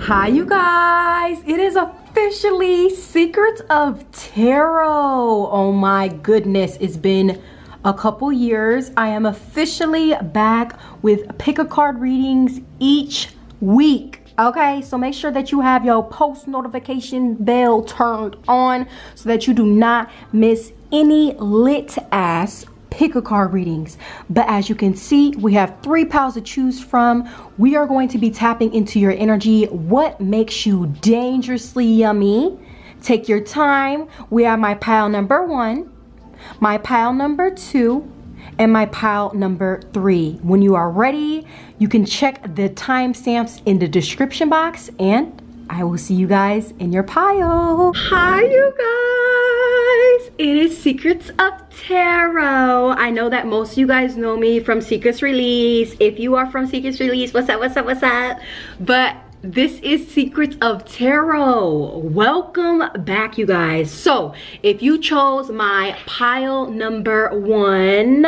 Hi you guys, it is officially Secrets of Tarot. Oh my goodness, it's been a couple years. I am officially back with pick a card readings each week. Okay, so make sure that you have your post notification bell turned on so that you do not miss any lit ass pick a card readings. But as you can see, we have 3 piles to choose from. We are going to be tapping into your energy. What makes you dangerously yummy? Take your time. We have my pile number 1, my pile number 2, and my pile number 3. When you are ready, you can check the timestamps in the description box, and I will see you guys in your pile. Hi you guys, it is Secrets of Tarot. I know that most of you guys know me from Secrets Release. If you are from Secrets Release, what's up, what's up, what's up? But this is Secrets of Tarot. Welcome back, you guys. So if you chose my pile number 1,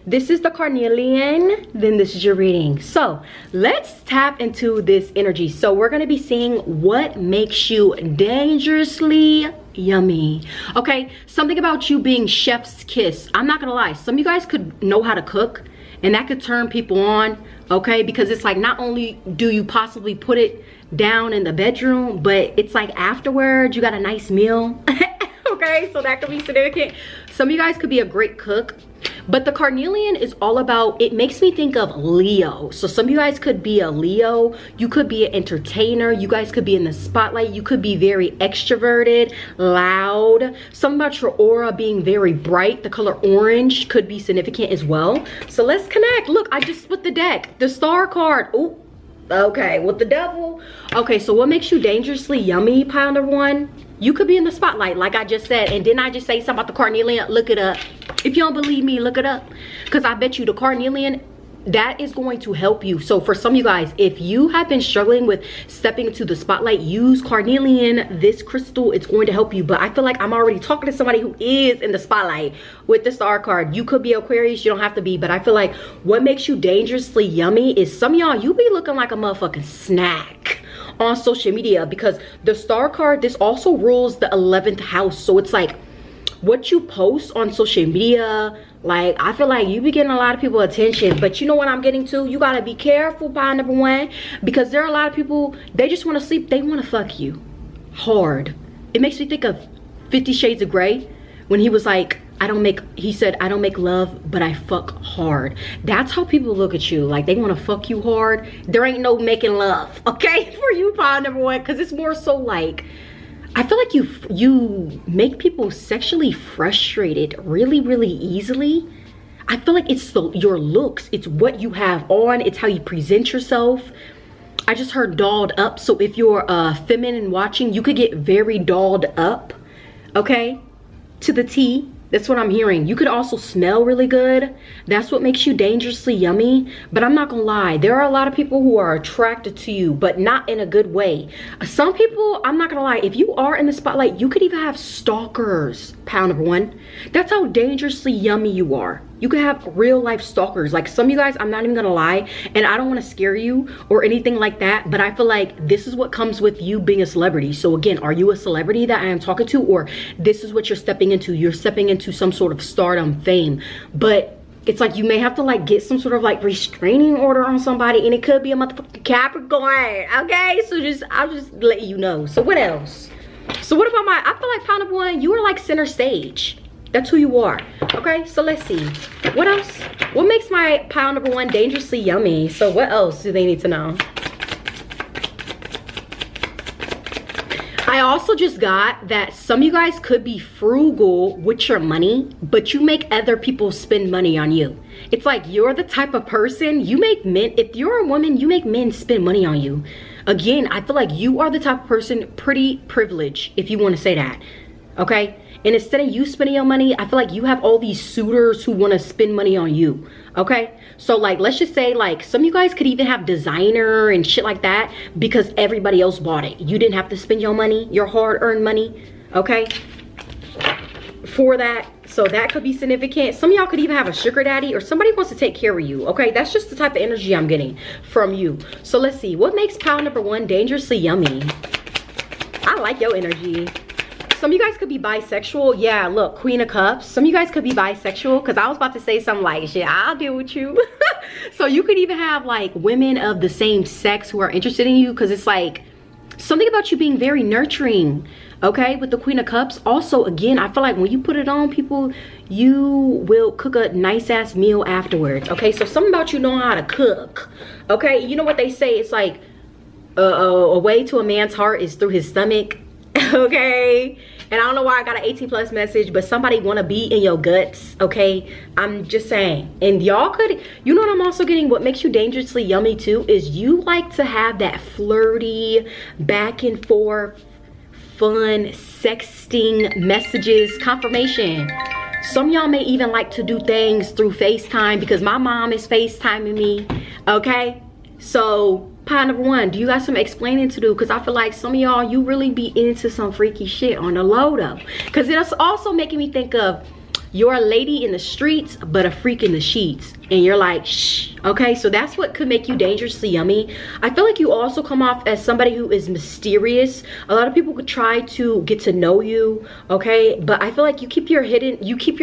this is the carnelian, then this is your reading. So let's tap into this energy. So we're going to be seeing what makes you dangerously yummy. Okay, something about you being chef's kiss. I'm not gonna lie, some of you guys could know how to cook, and that could turn people on. Okay, because it's like not only do you possibly put it down in the bedroom, but it's like afterwards you got a nice meal. Okay, so that could be significant. Some of you guys could be a great cook, but the carnelian is all about, it makes me think of Leo. So some of you guys could be a Leo. You could be an entertainer. You guys could be in the spotlight. You could be very extroverted, loud. Something about your aura being very bright. The color orange could be significant as well. So let's connect. Look, I just split the deck. The star card. Oh, okay, with the devil. Okay, so what makes you dangerously yummy, pile number 1? You could be in the spotlight, like I just said. And didn't I just say something about the carnelian? Look it up. If you don't believe me, look it up. Because I bet you the carnelian, that is going to help you. So for some of you guys, if you have been struggling with stepping into the spotlight, use carnelian, this crystal. It's going to help you. But I feel like I'm already talking to somebody who is in the spotlight with the star card. You could be Aquarius, you don't have to be. But I feel like what makes you dangerously yummy is some of y'all, you be looking like a motherfucking snack on social media, because the star card, this also rules the 11th house. So it's like what you post on social media, like I feel like you be getting a lot of people attention. But you know what I'm getting to? You gotta be careful, pile number 1, because there are a lot of people, they just want to sleep, they want to fuck you hard. It makes me think of 50 Shades of Grey when he was like, he said, I don't make love, but I fuck hard. That's how people look at you. Like, they want to fuck you hard. There ain't no making love, okay, for you, pile number 1, because it's more so like, I feel like you make people sexually frustrated really, really easily. I feel like it's your looks. It's what you have on. It's how you present yourself. I just heard dolled up. So if you're feminine watching, you could get very dolled up, okay, to the T. That's what I'm hearing. You could also smell really good. That's what makes you dangerously yummy. But I'm not gonna lie, there are a lot of people who are attracted to you, but not in a good way. Some people, I'm not gonna lie, if you are in the spotlight, you could even have stalkers, pile number 1. That's how dangerously yummy you are. You could have real life stalkers. Like some of you guys, I'm not even gonna lie, and I don't want to scare you or anything like that, but I feel like this is what comes with you being a celebrity. So again, are you a celebrity that I am talking to, or this is what you're stepping into? You're stepping into some sort of stardom, fame, but it's like you may have to like get some sort of like restraining order on somebody, and it could be a motherfucking Capricorn. Okay, so I'll just let you know. So what else? So what about I feel like pile number 1, you are like center stage. That's who you are. Okay, so let's see. What else? What makes my pile number 1 dangerously yummy? So what else do they need to know? I also just got that some of you guys could be frugal with your money, but you make other people spend money on you. It's like you're the type of person, you make men, if you're a woman, you make men spend money on you. Again, I feel like you are the type of person, pretty privileged, if you want to say that. Okay? And instead of you spending your money, I feel like you have all these suitors who want to spend money on you. Okay, so like let's just say like some of you guys could even have designer and shit like that because everybody else bought it. You didn't have to spend your money, your hard-earned money, okay, for that. So that could be significant. Some of y'all could even have a sugar daddy or somebody wants to take care of you, okay? That's just the type of energy I'm getting from you. So let's see. What makes pile number 1 dangerously yummy? I like your energy. Some of you guys could be bisexual. Yeah, look, Queen of Cups. Some of you guys could be bisexual because I was about to say something like, shit, I'll deal with you. So you could even have like women of the same sex who are interested in you because it's like something about you being very nurturing. Okay, with the Queen of Cups. Also, again, I feel like when you put it on people, you will cook a nice ass meal afterwards. Okay, so something about you knowing how to cook. Okay, you know what they say, it's like a way to a man's heart is through his stomach. Okay, and I don't know why I got an 18+ message, but somebody want to be in your guts. Okay, I'm just saying. And y'all could, you know what I'm also getting, what makes you dangerously yummy too is you like to have that flirty back and forth fun sexting messages confirmation. Some y'all may even like to do things through FaceTime because my mom is FaceTiming me. Okay, so pile number 1, do you got some explaining to do? Because I feel like some of y'all, you really be into some freaky shit on the low though, because it's also making me think of you're a lady in the streets but a freak in the sheets, and you're like, shh. Okay, so that's what could make you dangerously yummy. I feel like you also come off as somebody who is mysterious. A lot of people could try to get to know you, okay, but I feel like you keep your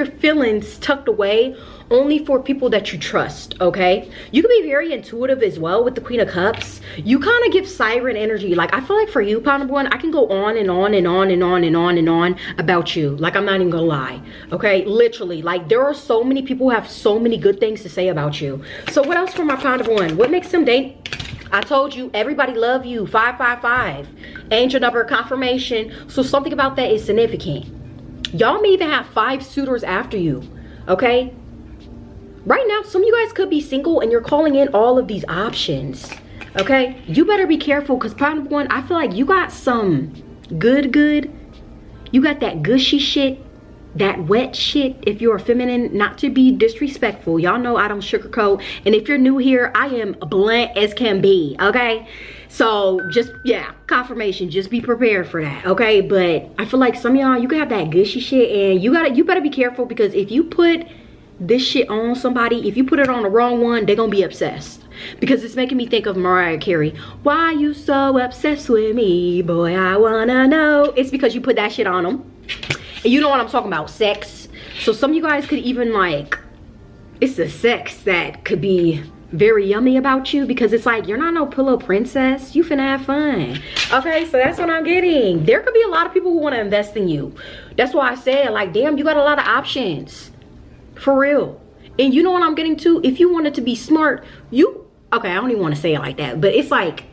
feelings tucked away only for people that you trust. Okay, you can be very intuitive as well with the Queen of Cups. You kind of give siren energy. Like I feel like for you, pile number 1, I can go on and on and on and on and on and on about you. Like I'm not even gonna lie. Okay, literally, like there are so many people who have so many good things to say about you. So what else for my pile number 1? What makes them I told you, everybody love you. 555 angel number confirmation. So something about that is significant. Y'all may even have 5 suitors after you. Okay, right now some of you guys could be single and you're calling in all of these options. Okay, you better be careful because pile number 1, I feel like you got some good, you got that gushy shit, that wet shit. If you're a feminine, not to be disrespectful, y'all know I don't sugarcoat, and if you're new here, I am blunt as can be. Okay, so just, yeah, confirmation, just be prepared for that. Okay, but I feel like some of y'all, you can have that gushy shit, and you better be careful because if you put this shit on somebody, if you put it on the wrong one, they're gonna be obsessed. Because it's making me think of Mariah Carey. Why you so obsessed with me, boy, I wanna know. It's because you put that shit on them. And you know what I'm talking about, sex. So some of you guys could even like, it's the sex that could be very yummy about you, because it's like, you're not no pillow princess, you finna have fun. Okay, so that's what I'm getting. There could be a lot of people who want to invest in you. That's why I said, like, damn, you got a lot of options. For real. And you know what I'm getting to? If you wanted to be smart, okay, I don't even want to say it like that, but it's like,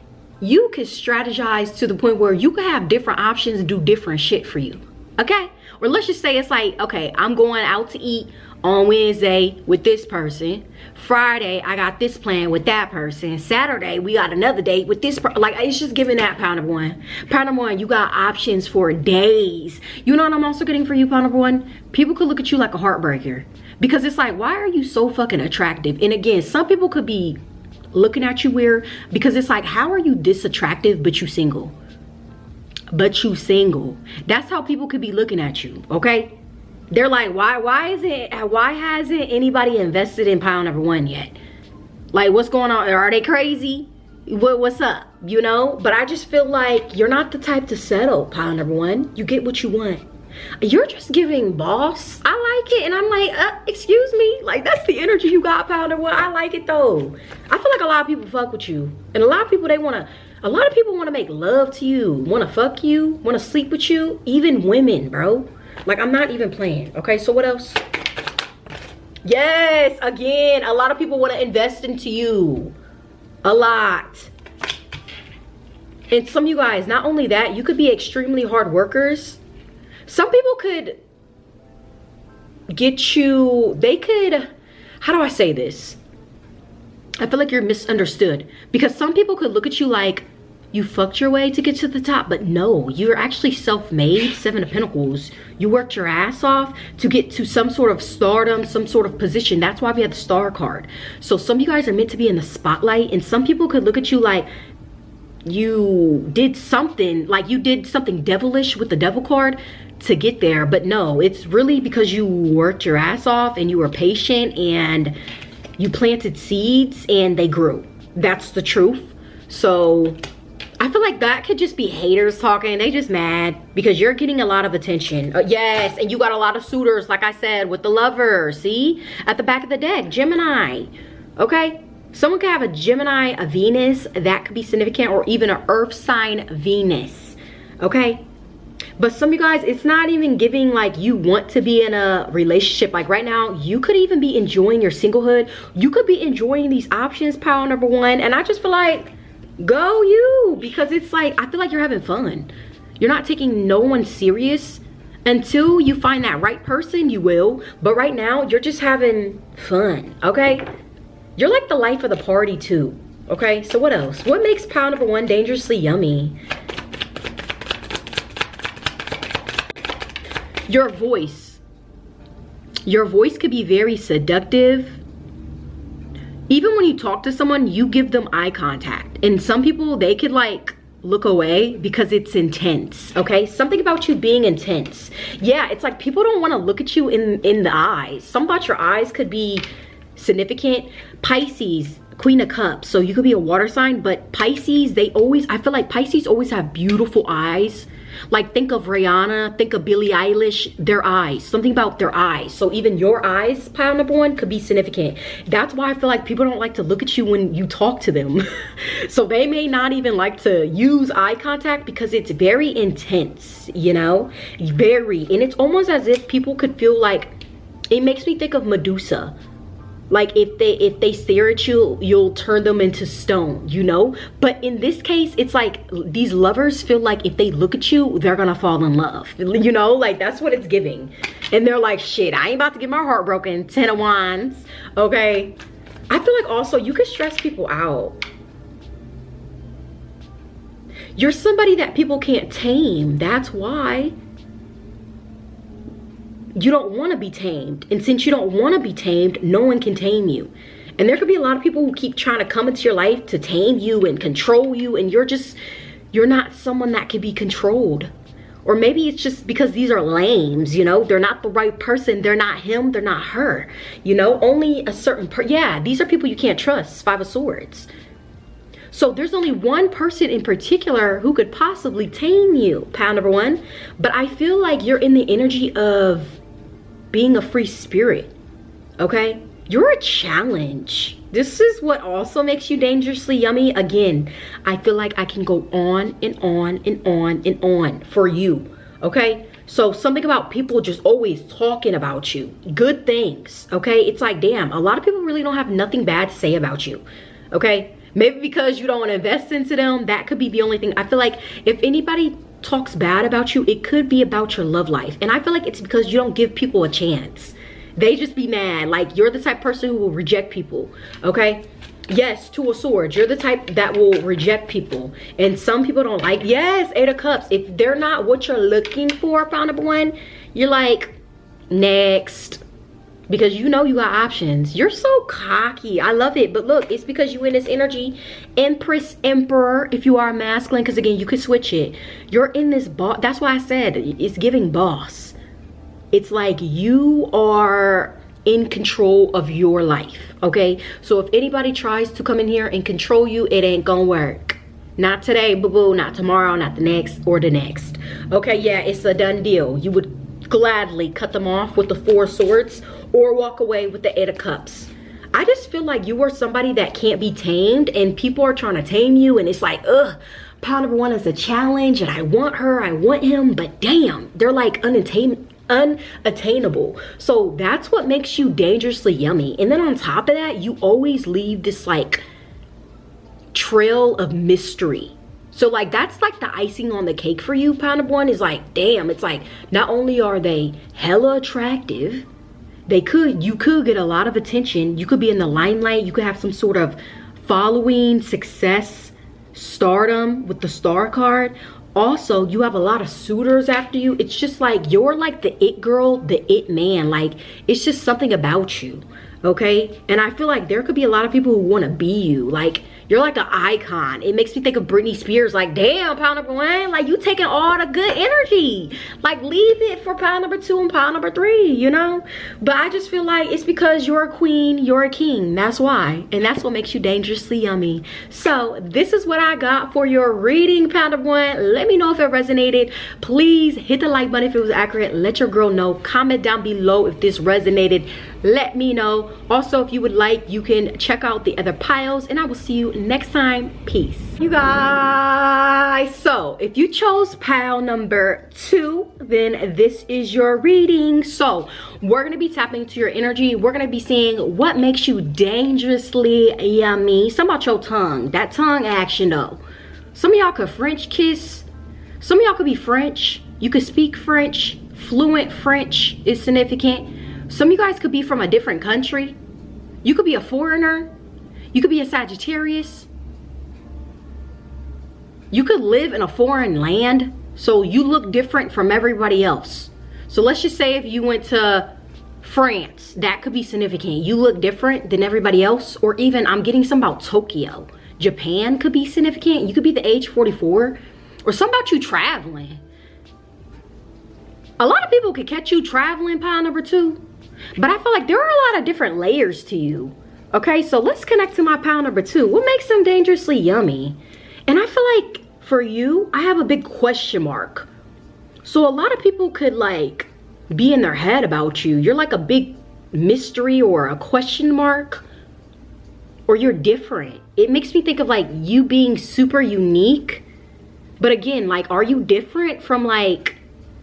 you could strategize to the point where you could have different options, do different shit for you. Okay, or let's just say it's like, okay, I'm going out to eat on Wednesday with this person. Friday, I got this plan with that person. Saturday, we got another date with this person. Like, it's just giving that pile number 1. Pile number 1, you got options for days. You know what I'm also getting for you, pile number 1? People could look at you like a heartbreaker. Because it's like, why are you so fucking attractive? And again, some people could be looking at you weird because it's like, how are you this attractive but you single? But you single. That's how people could be looking at you. Okay, they're like, why hasn't anybody invested in pile number 1 yet? Like, what's going on? Are they crazy? What's up? You know? But I just feel like you're not the type to settle, pile number 1. You get what you want. You're just giving boss. I like it. And I'm like, excuse me, like, that's the energy you got, pile number 1. I like it though. I feel like a lot of people fuck with you, and a lot of people, a lot of people want to make love to you, want to fuck you, want to sleep with you. Even women, bro. Like, I'm not even playing. Okay, so what else? Yes, again, a lot of people want to invest into you. A lot. And some of you guys, not only that, you could be extremely hard workers. Some people could get you, they could, how do I say this? I feel like you're misunderstood, because some people could look at you like you fucked your way to get to the top, but no, you're actually self-made. 7 of Pentacles. You worked your ass off to get to some sort of stardom, some sort of position. That's why we have the Star card. So some of you guys are meant to be in the spotlight, and some people could look at you like you did something, devilish with the Devil card. to get there. But no, it's really because you worked your ass off and you were patient and you planted seeds and they grew. That's the truth. So I feel like that could just be haters talking. They just mad because you're getting a lot of attention. Yes, and you got a lot of suitors, like I said, with the lover. See? At the back of the deck, Gemini. Okay? Someone could have a Gemini, a Venus. That could be significant. Or even an earth sign Venus. Okay? But some of you guys, it's not even giving like you want to be in a relationship. Like right now, you could even be enjoying your singlehood. You could be enjoying these options, pile number one. And I just feel like, go you, because it's like I feel like you're having fun. You're not taking no one serious. Until you find that right person, you will. But right now, you're just having fun. Okay? You're like the life of the party too. Okay? So what else? What makes pile number one dangerously yummy? Your voice. Your voice could be very seductive. Even when you talk to someone, you give them eye contact. And some people, they could like look away because it's intense, okay? Something about you being intense. Yeah, it's like people don't want to look at you in the eyes. Something about your eyes could be significant. Pisces, Queen of Cups. So you could be a water sign, but Pisces, I feel like Pisces always have beautiful eyes. Like think of Rihanna, think of Billie Eilish, their eyes, something about their eyes. So even your eyes, pile number one, could be significant. That's why I feel like people don't like to look at you when you talk to them. So they may not even like to use eye contact because it's very intense, you know, very. And it's almost as if people could feel like, it makes me think of Medusa. Like if they stare at you, you'll turn them into stone, you know? But in this case, it's like these lovers feel like if they look at you, they're gonna fall in love. You know, like that's what it's giving. And they're like, shit, I ain't about to get my heart broken. 10 of Wands, okay? I feel like also you could stress people out. You're somebody that people can't tame, that's why. You don't want to be tamed, and since you don't want to be tamed, no one can tame you. And there could be a lot of people who keep trying to come into your life to tame you and control you, and you're not someone that can be controlled. Or maybe it's just because these are lames, you know, they're not the right person, they're not him, they're not her, you know, only a certain yeah, these are people you can't trust. 5 of Swords. So there's only one person in particular who could possibly tame you, pile number one. But I feel like you're in the energy of being a free spirit, okay? You're a challenge. This is what also makes you dangerously yummy. Again, I feel like I can go on and on and on and on for you, okay? So something about people just always talking about you, good things, okay? It's like, damn, a lot of people really don't have nothing bad to say about you, okay? Maybe because you don't want to invest into them, that could be the only thing. I feel like if anybody talks bad about you, it could be about your love life. And I feel like it's because you don't give people a chance. They just be mad. Like you're the type of person who will reject people, okay? Yes, 2 of Swords. You're the type that will reject people. And some people don't like, yes, 8 of Cups. If they're not what you're looking for, pile number one, you're like, next. Because you know you got options. You're so cocky. I love it. But look, it's because you in this energy. Empress, Emperor, if you are masculine. Because again, you could switch it. You're in this boss. That's why I said it's giving boss. It's like you are in control of your life. Okay? So if anybody tries to come in here and control you, it ain't gonna work. Not today, boo-boo. Not tomorrow. Not the next or the next. Okay, yeah, it's a done deal. You would gladly cut them off with the 4 of Swords or walk away with the 8 of Cups. I just feel like you are somebody that can't be tamed and people are trying to tame you, and it's like, ugh, pile number one is a challenge and I want her, I want him, but damn, they're like unattainable. So that's what makes you dangerously yummy. And then on top of that, you always leave this like trail of mystery. So like that's like the icing on the cake for you, pile number one, is like, damn, it's like not only are they hella attractive, you could get a lot of attention, you could be in the limelight, you could have some sort of following, success, stardom with the Star card. Also, you have a lot of suitors after you. It's just like you're like the it girl, the it man. Like it's just something about you, okay? And I feel like there could be a lot of people who want to be you. Like You're like an icon. It makes me think of Britney Spears. Like, damn, pile number 1, like you taking all the good energy. Like, leave it for pile number 2 and pile number 3, you know? But I just feel like it's because you're a queen, you're a king. That's why. And that's what makes you dangerously yummy. So this is what I got for your reading, pile number 1. Let me know if it resonated. Please hit the like button if it was accurate. Let your girl know. Comment down below if this resonated. Let me know. Also, if you would like, you can check out the other piles, and I will see you next time. Peace, you guys. So if you chose pile number 2, then this is your reading. So we're gonna be tapping into your energy. We're gonna be seeing what makes you dangerously yummy. Something about your tongue, that tongue action though. Some of y'all could French kiss. Some of y'all could be French. You could speak French. Fluent French is significant. Some of you guys could be from a different country. You could be a foreigner. You could be a Sagittarius. You could live in a foreign land, so you look different from everybody else. So let's just say if you went to France, that could be significant. You look different than everybody else. Or even, I'm getting some about Tokyo. Japan could be significant. You could be the age 44. Or something about you traveling. A lot of people could catch you traveling, pile number 2. But I feel like there are a lot of different layers to you. Okay, so let's connect to my pile number 2. What makes them dangerously yummy? And I feel like for you, I have a big question mark. So a lot of people could like be in their head about you. You're like a big mystery or a question mark. Or you're different. It makes me think of like you being super unique. But again, like, are you different from like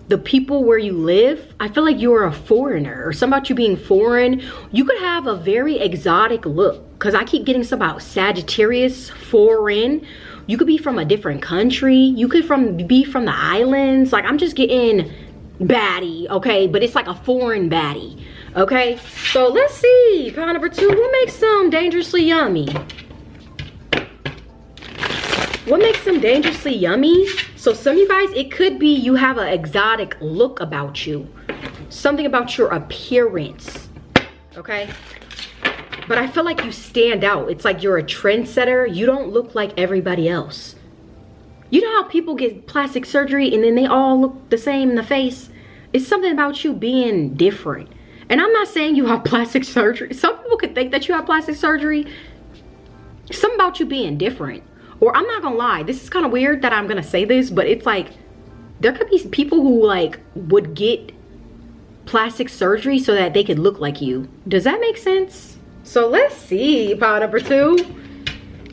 the people where you live? I feel like you're a foreigner, or something about you being foreign. You could have a very exotic look, because I keep getting some about Sagittarius, foreign. You could be from a different country. You could be from the islands. Like, I'm just getting baddie, okay? But it's like a foreign baddie, okay? So let's see, pile number 2, what makes them dangerously yummy? What makes them dangerously yummy? So some of you guys, it could be you have an exotic look about you. Something about your appearance, okay? But I feel like you stand out. It's like you're a trendsetter. You don't look like everybody else. You know how people get plastic surgery and then they all look the same in the face? It's something about you being different. And I'm not saying you have plastic surgery. Some people could think that you have plastic surgery. Something about you being different. Or I'm not gonna lie, this is kind of weird that I'm gonna say this, but it's like, there could be people who like would get plastic surgery so that they could look like you. Does that make sense? So let's see, pile number 2.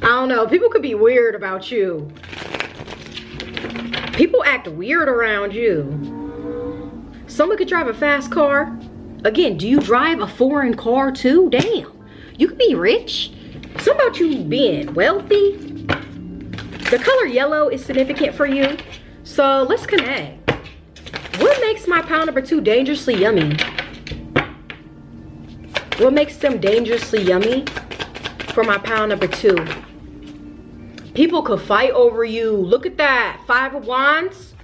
I don't know, people could be weird about you. People act weird around you. Someone could drive a fast car. Again, do you drive a foreign car too? Damn, you could be rich. Something about you being wealthy. The color yellow is significant for you. So let's connect. What makes my pile number 2 dangerously yummy? What makes them dangerously yummy for my pile number 2? People could fight over you. Look at that. 5 of Wands.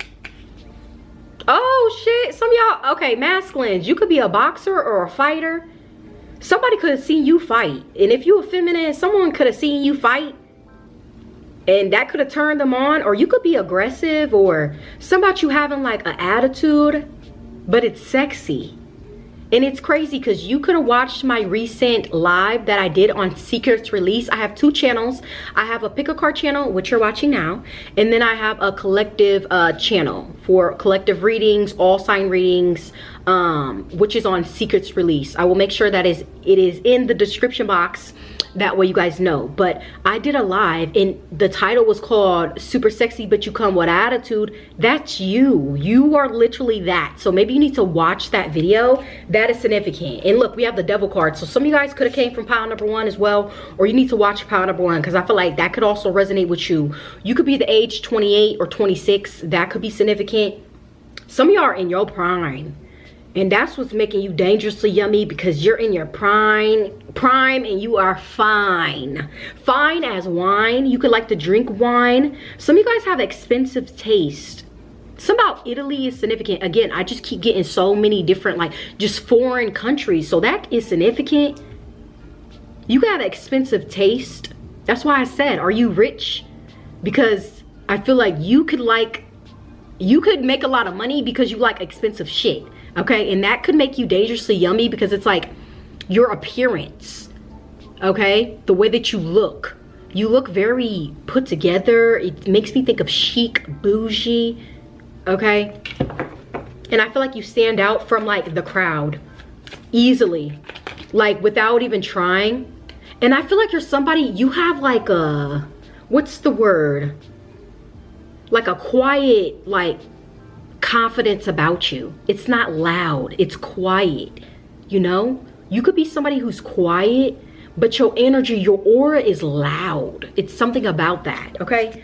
Oh shit. Some of y'all, okay, masculines. You could be a boxer or a fighter. Somebody could have seen you fight. And if you're feminine, someone could have seen you fight. And that could have turned them on. Or you could be aggressive, or something about you having like an attitude, but it's sexy. And it's crazy because you could have watched my recent live that I did on Secrets Release. I have 2 channels. I have a pick a card channel, which you're watching now. And then I have a collective channel for collective readings, all sign readings, which is on Secrets Release. I will make sure that it is in the description box. That way you guys know. But I did a live and the title was called Super Sexy But You Come With Attitude. That's you. You are literally that. So maybe you need to watch that video. That is significant. And look, we have the devil card. So some of you guys could have came from pile number 1 as well. Or you need to watch pile number 1 because I feel like that could also resonate with you. You could be the age 28 or 26. That could be significant. Some of y'all are in your prime. And that's what's making you dangerously yummy, because you're in your prime and you are fine. Fine as wine. You could like to drink wine. Some of you guys have expensive taste. Something about Italy is significant. Again, I just keep getting so many different like just foreign countries. So that is significant. You got expensive taste. That's why I said, are you rich? Because I feel like you could make a lot of money because you like expensive shit, okay? And that could make you dangerously yummy because it's like your appearance, okay? The way that you look very put together. It makes me think of chic, bougie, okay? And I feel like you stand out from like the crowd easily, like without even trying. And I feel like you're somebody, you have like a, what's the word? Like a quiet, like confidence about you. It's not loud, it's quiet, you know? You could be somebody who's quiet, but your energy, your aura is loud. It's something about that, okay?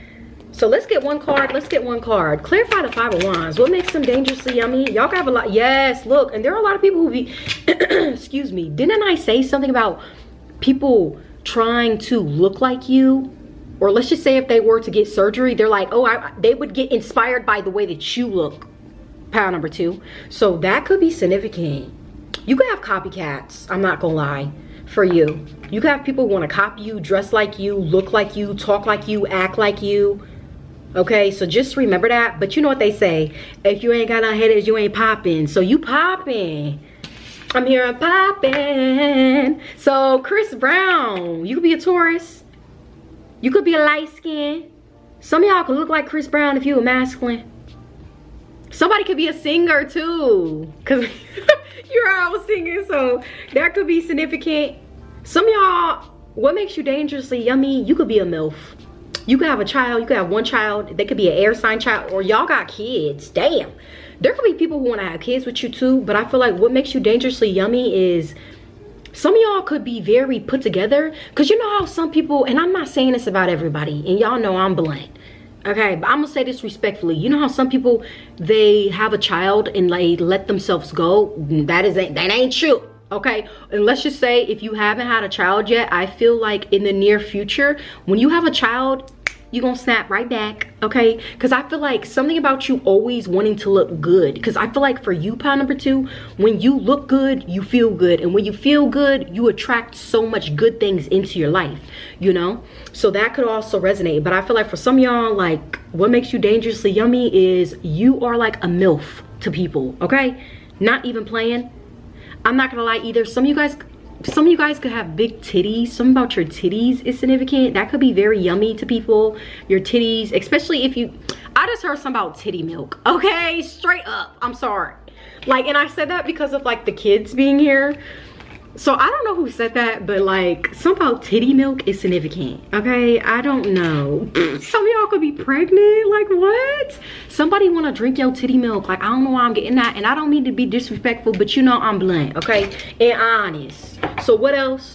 So let's get one card. Let's get one card. Clarify the Five of Wands. What makes them dangerously yummy? Y'all have a lot. Yes, look. And there are a lot of people who be, excuse me. Didn't I say something about people trying to look like you? Or let's just say if they were to get surgery, they're like, oh, they would get inspired by the way that you look. Pile number 2. So that could be significant. You could have copycats. I'm not gonna lie. For you. You could have people who want to copy you, dress like you, look like you, talk like you, act like you. Okay, so just remember that. But you know what they say, if you ain't got no haters, you ain't popping. So you popping. I'm here, I'm popping. So Chris Brown, you could be a Taurus. You could be a light skin. Some of y'all could look like Chris Brown if you were masculine. Somebody could be a singer too, because you're out singing, so that could be significant. Some of y'all, what makes you dangerously yummy? You could be a MILF. You could have a child, you could have one child. They could be an air sign child, or y'all got kids. Damn. There could be people who want to have kids with you too, but I feel like what makes you dangerously yummy is some of y'all could be very put together. Because you know how some people, and I'm not saying this about everybody, and y'all know I'm blunt. Okay, but I'm gonna say this respectfully. You know how some people, they have a child and they let themselves go? That ain't true. Okay, and let's just say if you haven't had a child yet, I feel like in the near future, when you have a child, you're gonna snap right back, okay? Because I feel like something about you always wanting to look good. Because I feel like for you, pile number 2, when you look good, you feel good. And when you feel good, you attract so much good things into your life, you know? So that could also resonate. But I feel like for some of y'all, like, what makes you dangerously yummy is you are like a MILF to people, okay? Not even playing. I'm not gonna lie either. Some of you guys could have big titties. Something about your titties is significant. That could be very yummy to people. Your titties, especially if you, I just heard something about titty milk, okay? Straight up, I'm sorry. Like, and I said that because of like the kids being here. So I don't know who said that, but like something about titty milk is significant, okay? I don't know. Some of y'all could be pregnant, like what? Somebody wanna drink your titty milk. Like, I don't know why I'm getting that, and I don't mean to be disrespectful, but you know I'm blunt, okay? And honest. So what else?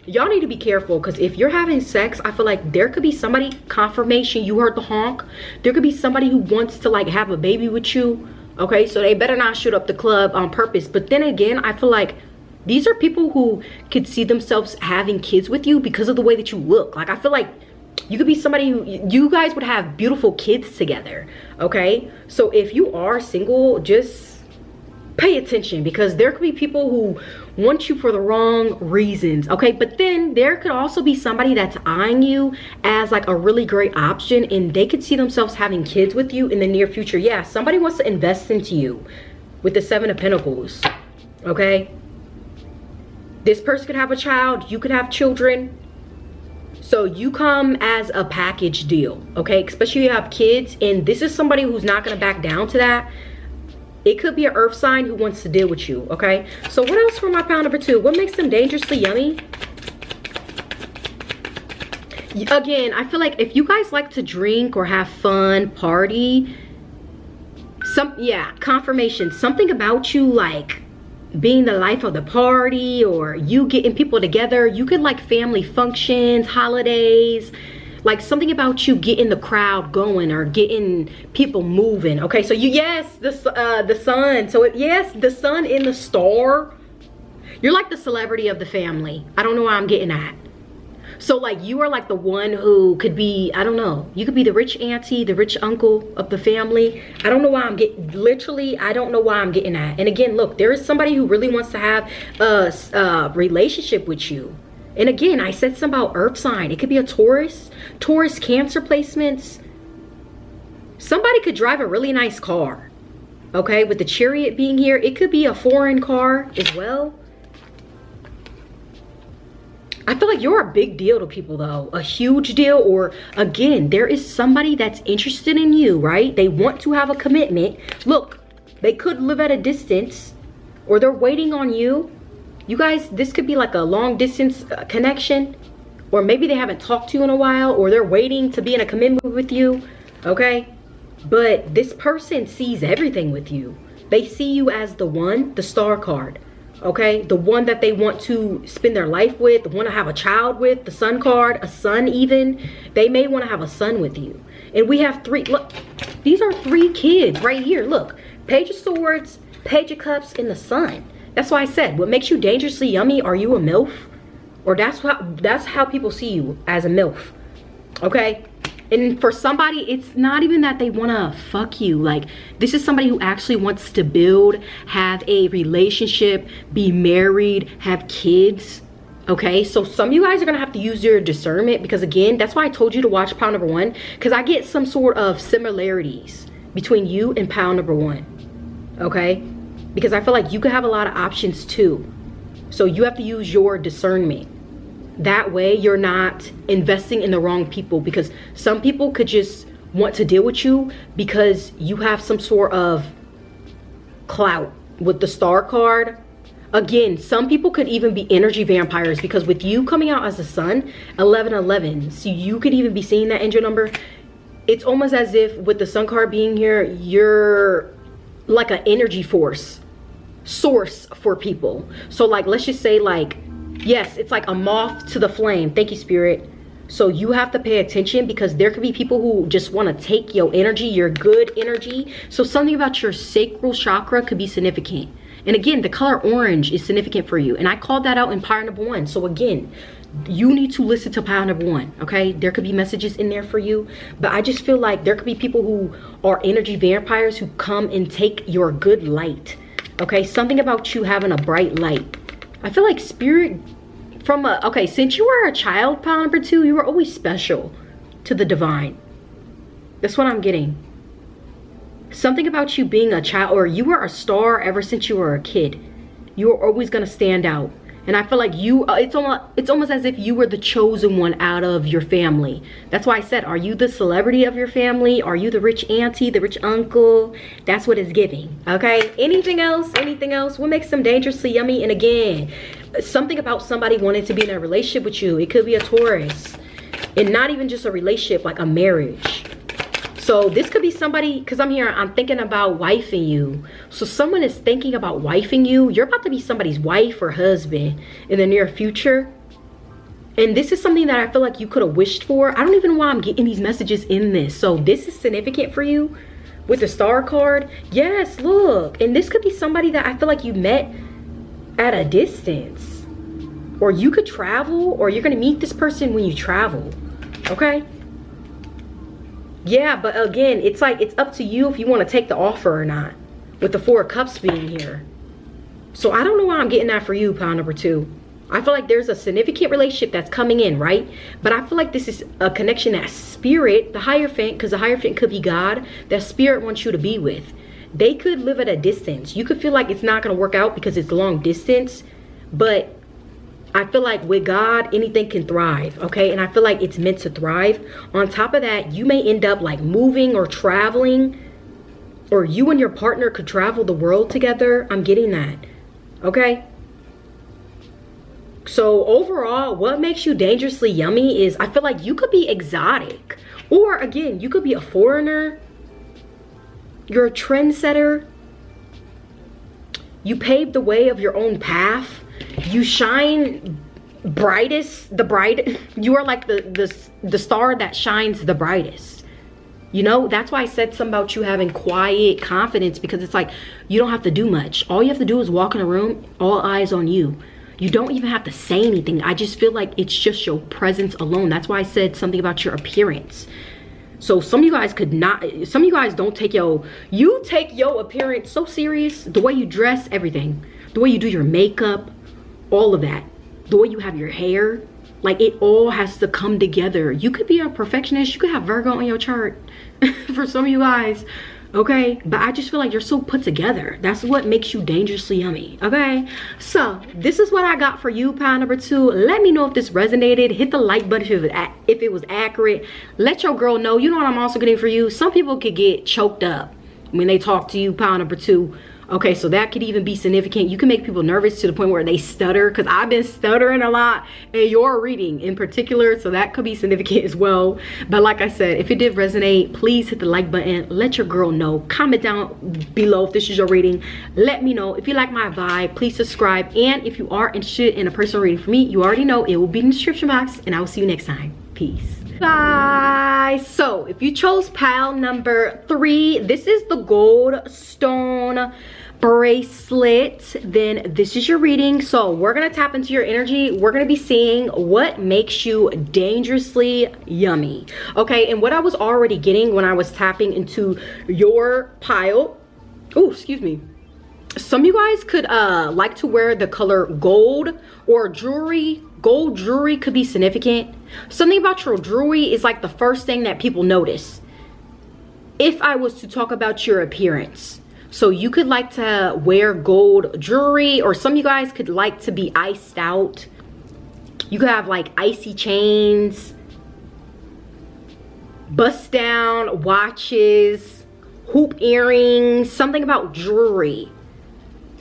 Y'all need to be careful, because if you're having sex, I feel like there could be somebody, confirmation, you heard the honk. There could be somebody who wants to like have a baby with you, okay? So they better not shoot up the club on purpose. But then again, I feel like these are people who could see themselves having kids with you because of the way that you look. Like, I feel like you could be somebody who, you guys would have beautiful kids together, okay? So if you are single, just pay attention, because there could be people who want you for the wrong reasons, okay? But then there could also be somebody that's eyeing you as like a really great option, and they could see themselves having kids with you in the near future. Yeah, somebody wants to invest into you with the 7 of Pentacles, okay? This person could have a child, you could have children. So you come as a package deal, okay? Especially if you have kids, and this is somebody who's not gonna back down to that. It could be an earth sign who wants to deal with you, okay? So what else for my pile number 2? What makes them dangerously yummy? Again, I feel like if you guys like to drink or have fun, party, confirmation, something about you like being the life of the party, or you getting people together. You could like family functions, holidays, like something about you getting the crowd going or getting people moving, okay? So you, yes, the sun. So yes, the sun in the star. You're like the celebrity of the family. I don't know why I'm getting at. So like you are like the one who could be, I don't know, you could be the rich auntie, the rich uncle of the family. I don't know why I'm getting, literally, I don't know why I'm getting that. And again, look, there is somebody who really wants to have a relationship with you. And again, I said something about earth sign. It could be a Taurus, Cancer placements. Somebody could drive a really nice car. Okay, with the Chariot being here, it could be a foreign car as well. I feel like you're a big deal to people though, a huge deal. Or again, there is somebody that's interested in you, right? They want to have a commitment. Look, they could live at a distance, or they're waiting on you. You guys, this could be like a long distance connection, or maybe they haven't talked to you in a while, or they're waiting to be in a commitment with you, okay? But this person sees everything with you. They see you as the one, the Star card, okay? The one that they want to spend their life with, want to have a child with, the Sun card, a son even. They may want to have a son with you. And we have 3, look, these are 3 kids right here. Look, Page of Swords, Page of Cups, and the Sun. That's why I said, what makes you dangerously yummy? Are you a MILF? Or that's how people see you, as a MILF, okay? And for somebody, it's not even that they want to fuck you. Like, this is somebody who actually wants to build, have a relationship, be married, have kids. Okay, so some of you guys are gonna have to use your discernment, because again, that's why I told you to watch pile number 1, because I get some sort of similarities between you and pile number 1. Okay, because I feel like you could have a lot of options too. So you have to use your discernment. That way you're not investing in the wrong people, because some people could just want to deal with you because you have some sort of clout with the Star card. Again, some people could even be energy vampires, because with you coming out as the Sun, 1111, so you could even be seeing that angel number. It's almost as if with the Sun card being here, you're like an energy source for people. So like, let's just say like, yes, it's like a moth to the flame. Thank you, Spirit. So you have to pay attention, because there could be people who just want to take your energy, your good energy. So something about your sacral chakra could be significant. And again, the color orange is significant for you. And I called that out in pile number 1. So again, you need to listen to pile number 1, okay? There could be messages in there for you. But I just feel like there could be people who are energy vampires who come and take your good light, okay? Something about you having a bright light. I feel like Spirit from a, okay, since you were a child, pile number 2, you were always special to the divine. That's what I'm getting. Something about you being a child, or you were a star ever since you were a kid. You were always gonna stand out. And I feel like you, it's almost as if you were the chosen one out of your family. That's why I said, are you the celebrity of your family? Are you the rich auntie, the rich uncle? That's what it's giving, okay? Anything else? Anything else? What makes them dangerously yummy? And again, something about somebody wanting to be in a relationship with you. It could be a Taurus. And not even just a relationship, like a marriage. So this could be somebody, because I'm thinking about wifing you. So someone is thinking about wifing you. You're about to be somebody's wife or husband in the near future. And this is something that I feel like you could have wished for. I don't even know why I'm getting these messages in this. So this is significant for you with the Star card. Yes, look. And this could be somebody that I feel like you met at a distance. Or you could travel, or you're going to meet this person when you travel. Okay? Yeah, but again, it's like, it's up to you if you want to take the offer or not, with the 4 of Cups being here. So I don't know why I'm getting that for you, pile number 2. I feel like there's a significant relationship that's coming in, right? But I feel like this is a connection that Spirit, the Hierophant, because the Hierophant could be God, that Spirit wants you to be with. They could live at a distance. You could feel like it's not going to work out because it's long distance, but I feel like with God, anything can thrive, okay? And I feel like it's meant to thrive. On top of that, you may end up like moving or traveling, or you and your partner could travel the world together. I'm getting that, okay? So overall, what makes you dangerously yummy is I feel like you could be exotic. Or again, you could be a foreigner. You're a trendsetter. You paved the way of your own path. You shine brightest, you are like the star that shines the brightest. You know, that's why I said something about you having quiet confidence, because it's like you don't have to do much. All you have to do is walk in a room, all eyes on you. You don't even have to say anything. I just feel like it's just your presence alone. That's why I said something about your appearance. So some of you guys could not, some of you guys don't take you take your appearance so serious. The way you dress, everything. The way you do your makeup, all of that. the way you have your hair. Like, it all has to come together. You could be a perfectionist. You could have Virgo on your chart for some of you guys, okay? But I just feel like you're so put together. That's what makes you dangerously yummy, okay? So this is what I got for you, pile number 2. Let me know if this resonated. Hit the like button if it was accurate. Let your girl know. You know what I'm also getting for you? Some people could get choked up when they talk to you, pile number 2. Okay, so that could even be significant. You can make people nervous to the point where they stutter, because I've been stuttering a lot in your reading in particular, so that could be significant as well. But like I said, if it did resonate, please hit the like button. Let your girl know. Comment down below if this is your reading. Let me know. If you like my vibe, please subscribe. And if you are interested in a personal reading for me, you already know it will be in the description box. And I will see you next time. Peace. Guys, so if you chose pile number 3, this is the gold stone bracelet, then this is your reading. So we're gonna tap into your energy. We're gonna be seeing what makes you dangerously yummy, okay? And what I was already getting when I was tapping into your pile, oh, excuse me, some of you guys could like to wear the color gold or jewelry. Gold jewelry could be significant. Something about your jewelry is like the first thing that people notice if I was to talk about your appearance. So you could like to wear gold jewelry, or some of you guys could like to be iced out. You could have like icy chains, bust down watches, hoop earrings, something about jewelry.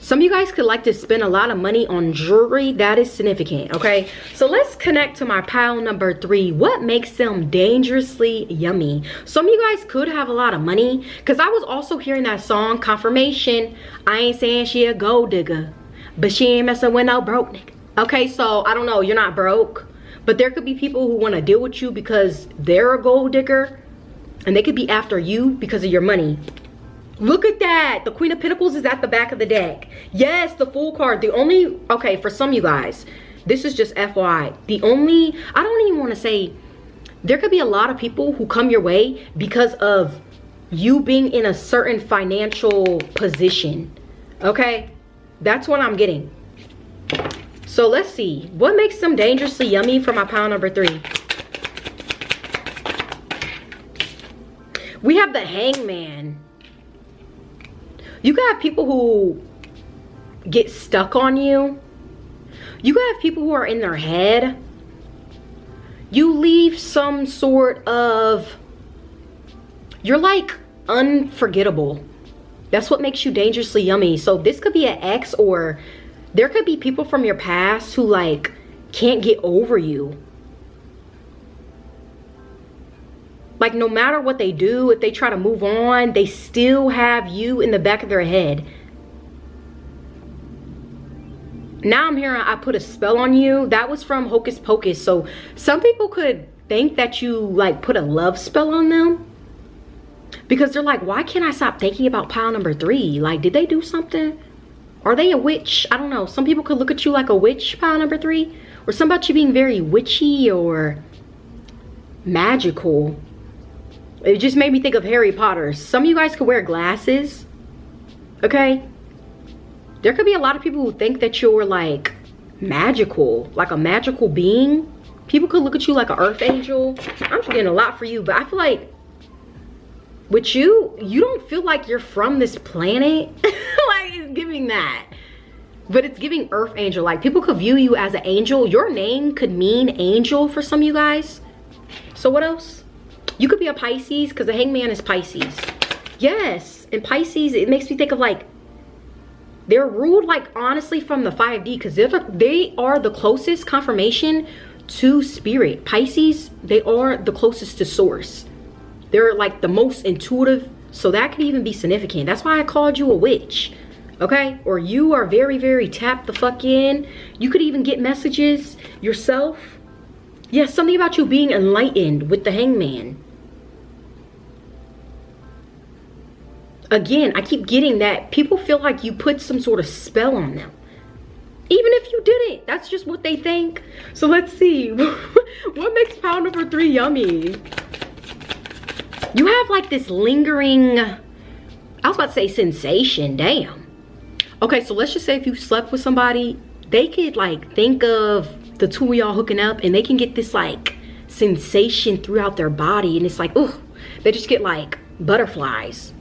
Some of you guys could like to spend a lot of money on jewelry. That is significant, okay? So let's connect to my pile number 3. What makes them dangerously yummy? Some of you guys could have a lot of money, because I was also hearing that song, Confirmation. I ain't saying she a gold digger, but she ain't messing with no broke nigga. Okay, so I don't know, you're not broke, but there could be people who want to deal with you because they're a gold digger, and they could be after you because of your money. Look at that. The Queen of Pentacles is at the back of the deck. Yes, the Fool card. The only, okay, for some of you guys, this is just FYI. The only, I don't even want to say, there could be a lot of people who come your way because of you being in a certain financial position. Okay? That's what I'm getting. So let's see. What makes them dangerously yummy for my pile number 3? We have the Hangman. You can have people who get stuck on you. You can have people who are in their head. You leave some sort of, you're like unforgettable. That's what makes you dangerously yummy. So this could be an ex, or there could be people from your past who like can't get over you. Like, no matter what they do, if they try to move on, they still have you in the back of their head. Now I'm hearing I put a spell on you. That was from Hocus Pocus. So some people could think that you like put a love spell on them, because they're like, why can't I stop thinking about pile number 3? Like, did they do something? Are they a witch? I don't know. Some people could look at you like a witch, pile number 3. Or something about you being very witchy or magical. It just made me think of Harry Potter. Some of you guys could wear glasses, okay? There could be a lot of people who think that you're like magical, like a magical being. People could look at you like an earth angel. I'm just getting a lot for you, but I feel like with you, you don't feel like you're from this planet. Like, it's giving that. But it's giving earth angel. Like, people could view you as an angel. Your name could mean angel for some of you guys. So what else? You could be a Pisces, because the Hangman is Pisces. Yes, and Pisces, it makes me think of like, they're ruled like honestly from the 5D, because they are the closest confirmation to spirit. Pisces, they are the closest to source. They're like the most intuitive, so that could even be significant. That's why I called you a witch, okay? Or you are very, very tapped the fuck in. You could even get messages yourself. Yes, something about you being enlightened with the Hangman. Again, I keep getting that people feel like you put some sort of spell on them. Even if you didn't, that's just what they think. So let's see. What makes pile number 3 yummy? You have like this lingering, I was about to say sensation, damn. Okay, so let's just say if you slept with somebody, they could like think of the two of y'all hooking up, and they can get this like sensation throughout their body, and it's like, oh, they just get like butterflies.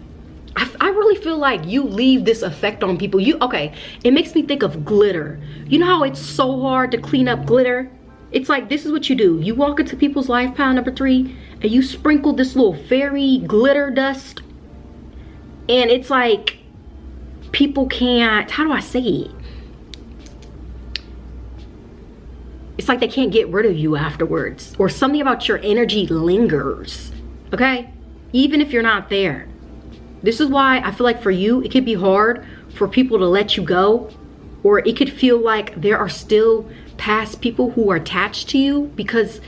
I really feel like you leave this effect on people. Okay, it makes me think of glitter. You know how it's so hard to clean up glitter? It's like, this is what you do. You walk into people's life, pile number 3, and you sprinkle this little fairy glitter dust, and it's like people can't, how do I say it? It's like they can't get rid of you afterwards, or something about your energy lingers, okay? Even if you're not there. This is why I feel like for you, it could be hard for people to let you go, or it could feel like there are still past people who are attached to you because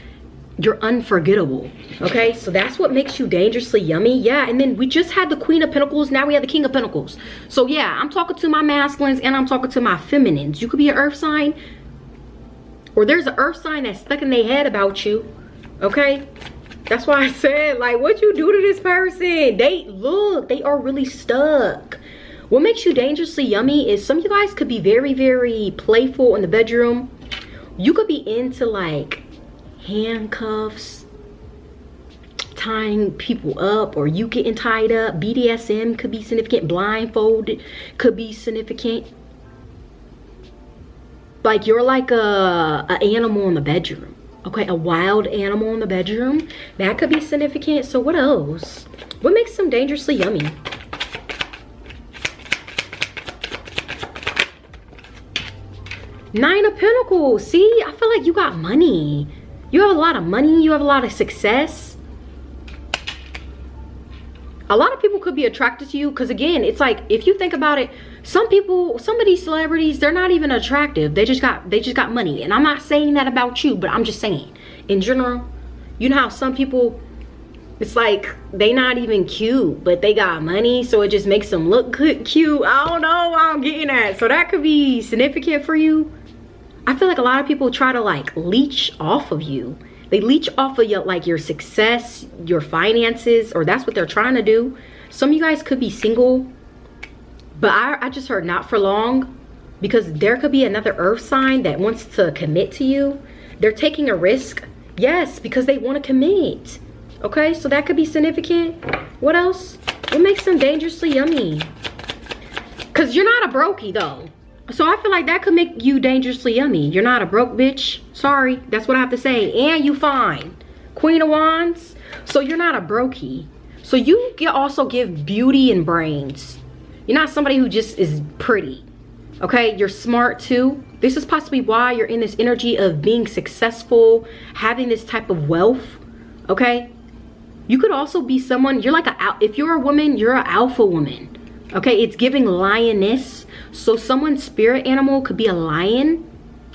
you're unforgettable, okay? So that's what makes you dangerously yummy. Yeah, and then we just had the Queen of Pentacles, now we have the King of Pentacles. So yeah, I'm talking to my masculines and I'm talking to my feminines. You could be an earth sign, or there's an earth sign that's stuck in their head about you, okay? That's why I said, like, what you do to this person? They are really stuck. What makes you dangerously yummy is some of you guys could be very, very playful in the bedroom. You could be into like handcuffs, tying people up, or you getting tied up. BDSM could be significant. Blindfolded could be significant. Like you're like a animal in the bedroom. Okay, a wild animal in the bedroom. That could be significant. So what else? What makes them dangerously yummy? Nine of Pentacles. See, I feel like you got money. You have a lot of money. You have a lot of success. A lot of people could be attracted to you because, again, it's like, if you think about it, some people, some of these celebrities, they're not even attractive. They just got money. And I'm not saying that about you, but I'm just saying in general. You know how some people, it's like they not even cute, but they got money, so it just makes them look good, cute. I don't know why I'm getting at. So that could be significant for you. I feel like a lot of people try to like leech off of you. They leech off of your, like, your success, your finances, or that's what they're trying to do. Some of you guys could be single, but I just heard not for long, because there could be another earth sign that wants to commit to you. They're taking a risk, yes, because they want to commit. Okay, so that could be significant. What else? What makes them dangerously yummy? Because you're not a brokey though. So I feel like that could make you dangerously yummy. You're not a broke bitch. Sorry, that's what I have to say. And you fine. Queen of Wands. So you're not a brokey. So you can also give beauty and brains. You're not somebody who just is pretty. Okay, you're smart too. This is possibly why you're in this energy of being successful, having this type of wealth. Okay, you could also be someone, you're like if you're a woman, you're an alpha woman. Okay, it's giving lioness. So someone's spirit animal could be a lion,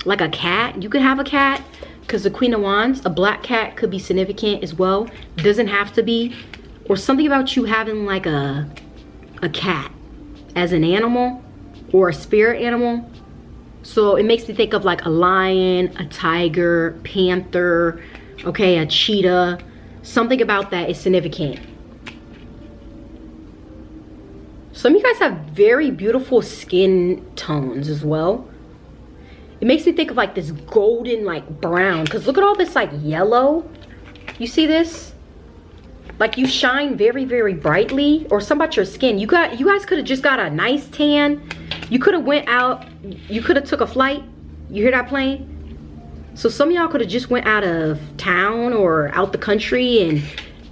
like a cat. You could have a cat, because the Queen of Wands, a black cat could be significant as well. Doesn't have to be. Or something about you having like a cat as an animal, or a spirit animal. So it makes me think of like a lion, a tiger, panther, okay, a cheetah. Something about that is significant. Some of you guys have very beautiful skin tones as well. It makes me think of like this golden like brown, because look at all this like yellow. You see this? Like you shine very, very brightly. Or something about your skin. You guys could have just got a nice tan. You could have went out, you could have took a flight. You hear that plane? So some of y'all could have just went out of town or out the country, and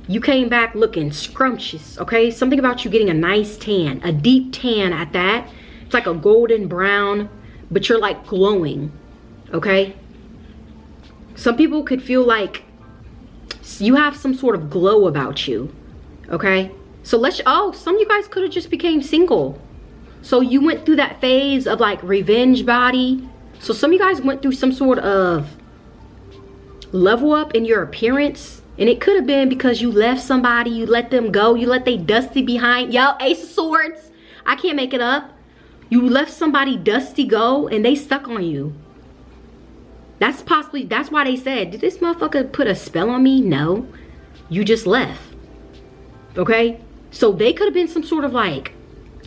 you came back looking scrumptious, okay? Something about you getting a nice tan, a deep tan at that. It's like a golden brown, but you're like glowing, okay? Some people could feel like you have some sort of glow about you, okay? So some of you guys could have just became single. So you went through that phase of like revenge body. So some of you guys went through some sort of level up in your appearance. And it could have been because you left somebody, you let them go, you let they dusty behind. Yo, Ace of Swords. I can't make it up. You left somebody dusty go and they stuck on you. That's why they said, did this motherfucker put a spell on me? No, you just left. Okay, so they could have been some sort of like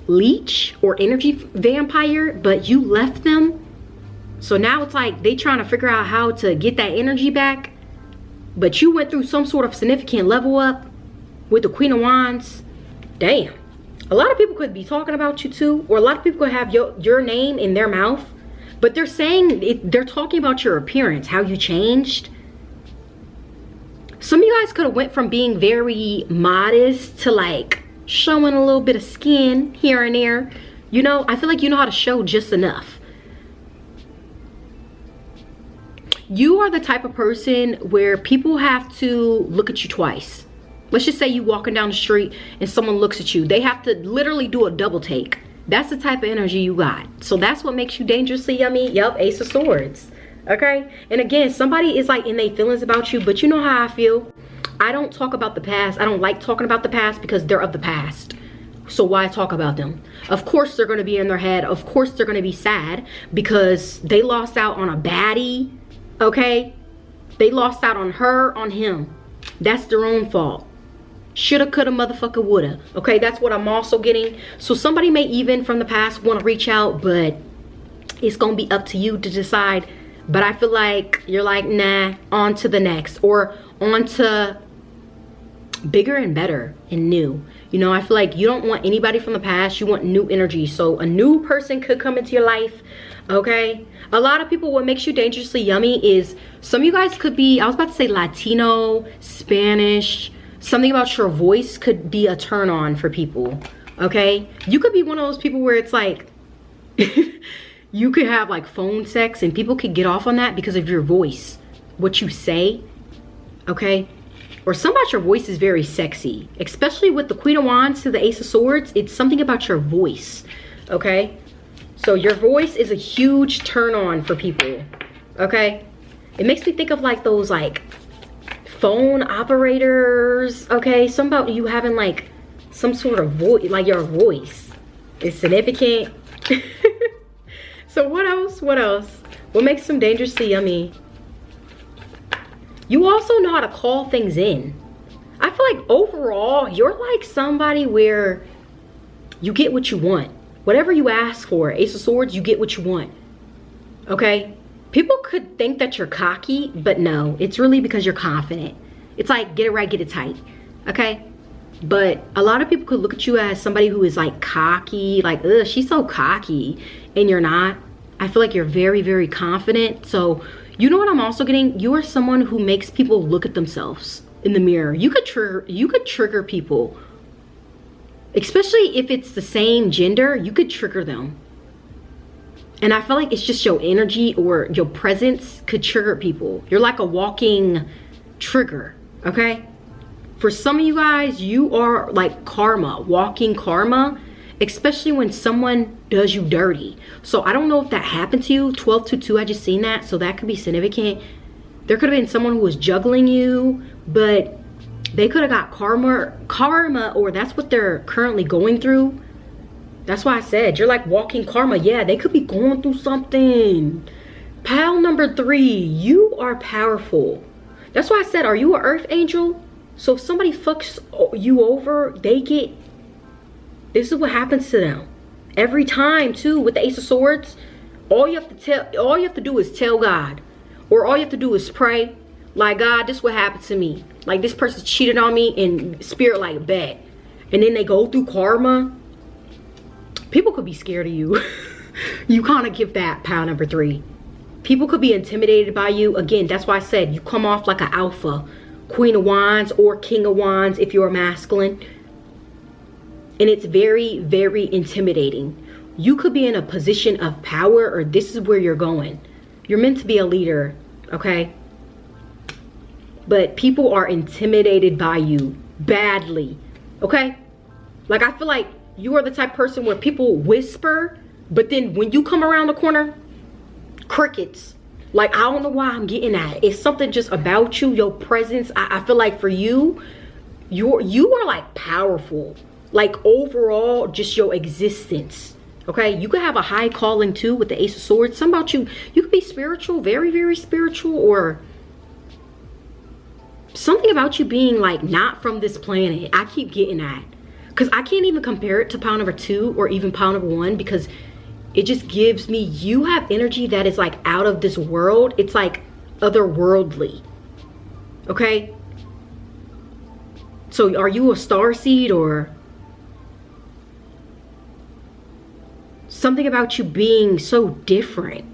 leech or energy vampire, but you left them So now it's like they trying to figure out how to get that energy back. But you went through some sort of significant level up with the Queen of Wands. Damn. A lot of people could be talking about you too. Or a lot of people could have your name in their mouth. But they're saying, they're talking about your appearance, how you changed. Some of you guys could have went from being very modest to like showing a little bit of skin here and there. You know, I feel like you know how to show just enough. You are the type of person where people have to look at you twice. Let's just say you walking down the street and someone looks at you. They have to literally do a double take. That's the type of energy you got. So that's what makes you dangerously yummy. Yep, Ace of Swords. Okay? And again, somebody is like in their feelings about you, but you know how I feel. I don't talk about the past. I don't like talking about the past because they're of the past. So why talk about them? Of course they're going to be in their head. Of course they're going to be sad because they lost out on a baddie. Okay? They lost out on her, on him. That's their own fault. Shoulda, coulda, motherfucker, woulda. Okay, that's what I'm also getting. So somebody may even from the past want to reach out, but it's going to be up to you to decide. But I feel like you're like, nah, on to the next. Or on to bigger and better and new. You know, I feel like you don't want anybody from the past. You want new energy. So a new person could come into your life. Okay, a lot of people, what makes you dangerously yummy is some of you guys could be, I was about to say Latino, Spanish. Something about your voice could be a turn on for people. Okay, you could be one of those people where it's like you could have like phone sex and people could get off on that because of your voice, what you say. Okay, or something about your voice is very sexy, especially with the Queen of Wands to the Ace of Swords. It's something about your voice. Okay, so your voice is a huge turn on for people. Okay, it makes me think of like those like phone operators. Okay, something about you having like some sort of voice, like your voice is significant. So what else? What makes them dangerously yummy? You also know how to call things in. I feel like overall you're like somebody where you get what you want. Whatever you ask for, Ace of Swords, you get what you want. Okay, people could think that you're cocky, but no, it's really because you're confident. It's like, get it right, get it tight. Okay, but a lot of people could look at you as somebody who is like cocky, like, ugh, she's so cocky, and you're not. I feel like you're very, very confident. So you know what I'm also getting? You are someone who makes people look at themselves in the mirror. You could trigger people, especially if it's the same gender. You could trigger them. And I feel like it's just your energy or your presence could trigger people. You're like a walking trigger, okay? For some of you guys, you are like karma, walking karma, especially when someone does you dirty. So I don't know if that happened to you. 1222, I just seen that, so that could be significant. There could have been someone who was juggling you, but they could have got karma, or that's what they're currently going through. That's why I said you're like walking karma. Yeah, they could be going through something. Pile number 3, you are powerful. That's why I said, are you an earth angel? So if somebody fucks you over, this is what happens to them. Every time too, with the Ace of Swords, all you have to do is tell God. Or all you have to do is pray. Like, God, this is what happened to me. Like, this person cheated on me, and spirit like, bet. And then they go through karma. People could be scared of you. You kind of give that pile number 3. People could be intimidated by you. Again, that's why I said you come off like an alpha. Queen of Wands or King of Wands if you're masculine. And it's very, very intimidating. You could be in a position of power, or this is where you're going. You're meant to be a leader, okay? But people are intimidated by you badly, okay? Like, I feel like you are the type of person where people whisper, but then when you come around the corner, crickets. Like, I don't know why I'm getting that. It's something just about you, your presence. I feel like for you, you are like powerful. Like, overall, just your existence. Okay, you could have a high calling too with the Ace of Swords. Something about you could be spiritual, very, very spiritual, or something about you being like not from this planet. I keep getting that. Because I can't even compare it to pile number 2 or even pile number 1, because it just gives me, you have energy that is like out of this world. It's like otherworldly. Okay? So are you a star seed, or something about you being so different?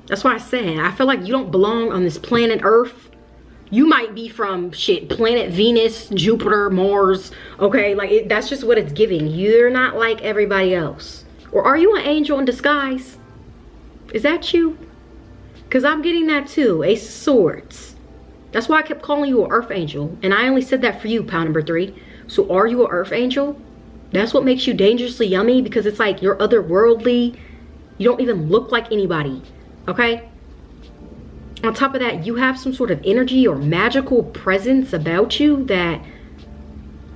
That's why I said, I feel like you don't belong on this planet Earth. You might be from shit, planet Venus, Jupiter, Mars. Okay, like that's just what it's giving. You're not like everybody else. Or are you an angel in disguise? Is that you? Because I'm getting that too. Ace of Swords. That's why I kept calling you an earth angel. And I only said that for you, pile number 3. So are you an earth angel? That's what makes you dangerously yummy, because it's like you're otherworldly. You don't even look like anybody. Okay? On top of that, you have some sort of energy or magical presence about you that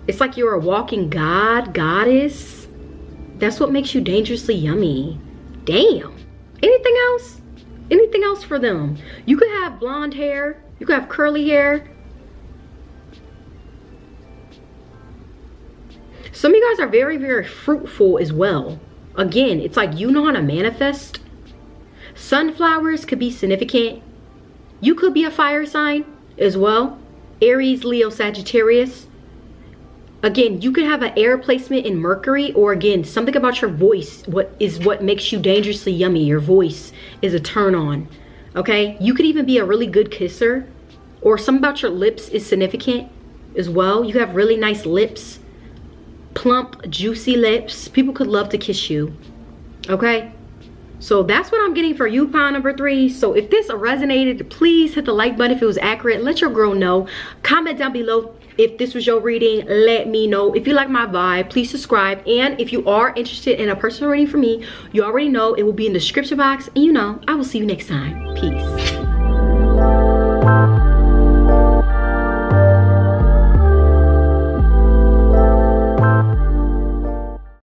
it's like you're a walking god, goddess. That's what makes you dangerously yummy. Damn. Anything else? Anything else for them? You could have blonde hair. You could have curly hair. Some of you guys are very, very fruitful as well. Again, it's like you know how to manifest. Sunflowers could be significant. You could be a fire sign as well. Aries, Leo, Sagittarius. Again, you could have an air placement in Mercury, or again, something about your voice. What makes you dangerously yummy? Your voice is a turn on. Okay? You could even be a really good kisser, or something about your lips is significant as well. You have really nice lips. Plump, juicy lips. People could love to kiss you. Okay? So that's what I'm getting for you, pile number 3. So if this resonated, please hit the like button if it was accurate. Let your girl know. Comment down below if this was your reading. Let me know. If you like my vibe, please subscribe. And if you are interested in a personal reading from me, you already know it will be in the description box. And you know, I will see you next time. Peace.